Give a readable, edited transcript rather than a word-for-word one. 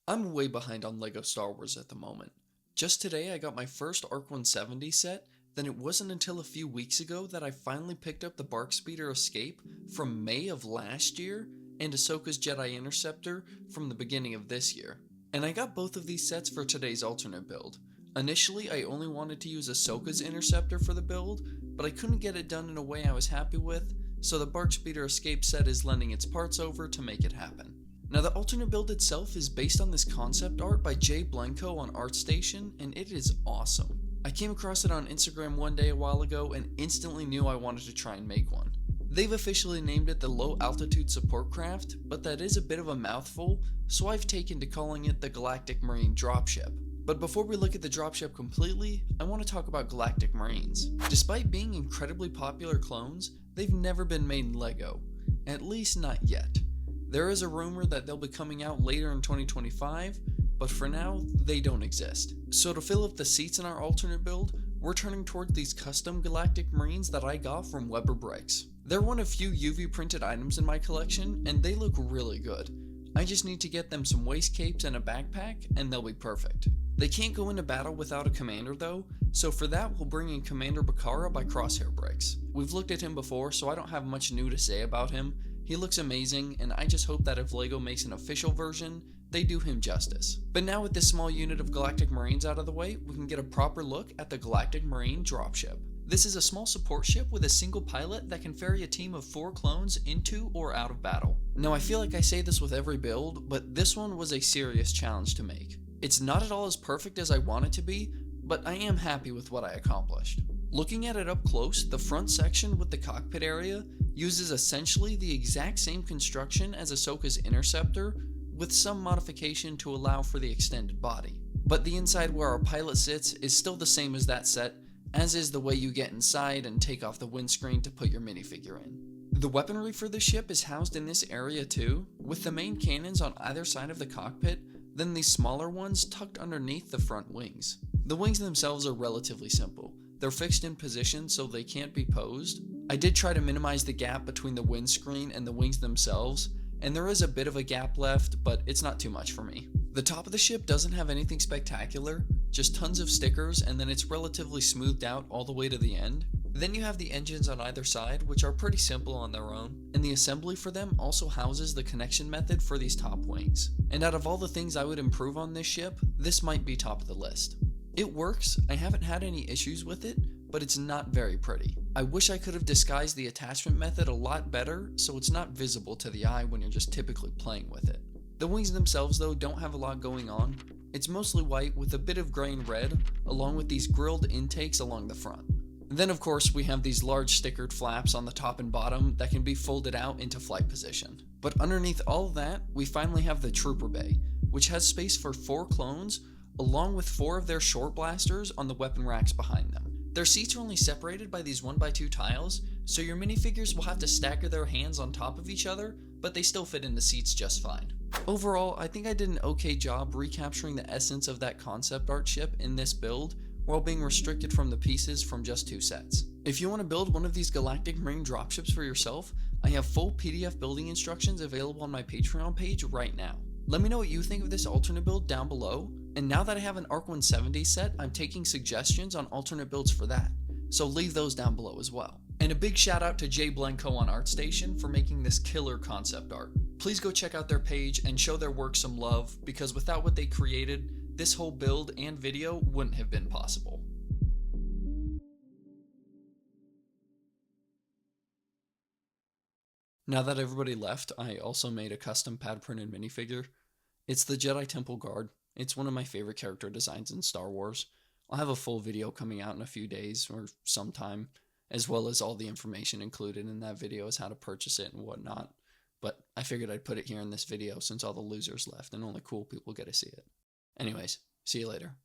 I'm way behind on LEGO Star Wars at the moment. Just today I got my first ARC 170 set, then it wasn't until a few weeks ago that I finally picked up the BARC Speeder Escape from May of last year and Ahsoka's Jedi Interceptor from the beginning of this year. And I got both of these sets for today's alternate build. Initially I only wanted to use Ahsoka's Interceptor for the build, but I couldn't get it done in a way I was happy with, so the BARC Speeder Escape set is lending its parts over to make it happen. Now the alternate build itself is based on this concept art by Jay Blencowe on ArtStation, and it is awesome. I came across it on Instagram one day a while ago and instantly knew I wanted to try and make one. They've officially named it the Low Altitude Support Craft, but that is a bit of a mouthful, so I've taken to calling it the Galactic Marine Dropship. But before we look at the dropship completely, I want to talk about Galactic Marines. Despite being incredibly popular clones, they've never been made in LEGO, at least not yet. There is a rumor that they'll be coming out later in 2025, but for now, they don't exist. So to fill up the seats in our alternate build, we're turning toward these custom Galactic Marines that I got from WeberBricks. They're one of few UV printed items in my collection, and they look really good. I just need to get them some waist capes and a backpack, and they'll be perfect. They can't go into battle without a commander though, so for that we'll bring in Commander Bakara by Crosshair Bricks. We've looked at him before, so I don't have much new to say about him. He looks amazing, and I just hope that if LEGO makes an official version, they do him justice. But now with this small unit of Galactic Marines out of the way, we can get a proper look at the Galactic Marine Dropship. This is a small support ship with a single pilot that can ferry a team of 4 clones into or out of battle. Now I feel like I say this with every build, but this one was a serious challenge to make. It's not at all as perfect as I want it to be, but I am happy with what I accomplished. Looking at it up close, the front section with the cockpit area uses essentially the exact same construction as Ahsoka's Interceptor, with some modification to allow for the extended body. But the inside where our pilot sits is still the same as that set, as is the way you get inside and take off the windscreen to put your minifigure in. The weaponry for the ship is housed in this area too, with the main cannons on either side of the cockpit, then these smaller ones tucked underneath the front wings. The wings themselves are relatively simple. They're fixed in position so they can't be posed. I did try to minimize the gap between the windscreen and the wings themselves, and there is a bit of a gap left, but it's not too much for me. The top of the ship doesn't have anything spectacular, just tons of stickers, and then it's relatively smoothed out all the way to the end. Then you have the engines on either side, which are pretty simple on their own, and the assembly for them also houses the connection method for these top wings. And out of all the things I would improve on this ship, this might be top of the list. It works, I haven't had any issues with it, but it's not very pretty. I wish I could have disguised the attachment method a lot better so it's not visible to the eye when you're just typically playing with it. The wings themselves though don't have a lot going on. It's mostly white with a bit of gray and red, along with these grilled intakes along the front. Then of course we have these large stickered flaps on the top and bottom that can be folded out into flight position. But underneath all of that, we finally have the Trooper Bay, which has space for 4 clones, along with 4 of their short blasters on the weapon racks behind them. Their seats are only separated by these 1x2 tiles, so your minifigures will have to stagger their hands on top of each other, but they still fit in the seats just fine. Overall, I think I did an okay job recapturing the essence of that concept art ship in this build, while being restricted from the pieces from just 2 sets. If you want to build one of these Galactic Marine dropships for yourself, I have full PDF building instructions available on my Patreon page right now. Let me know what you think of this alternate build down below, and now that I have an ARC 170 set, I'm taking suggestions on alternate builds for that, so leave those down below as well. And a big shout out to Jay Blencowe on ArtStation for making this killer concept art. Please go check out their page and show their work some love, because without what they created, this whole build and video wouldn't have been possible. Now that everybody left, I also made a custom pad printed minifigure. It's the Jedi Temple Guard. It's one of my favorite character designs in Star Wars. I'll have a full video coming out in a few days or sometime, as well as all the information included in that video as how to purchase it and whatnot. But I figured I'd put it here in this video since all the losers left and only cool people get to see it. Anyways, see you later.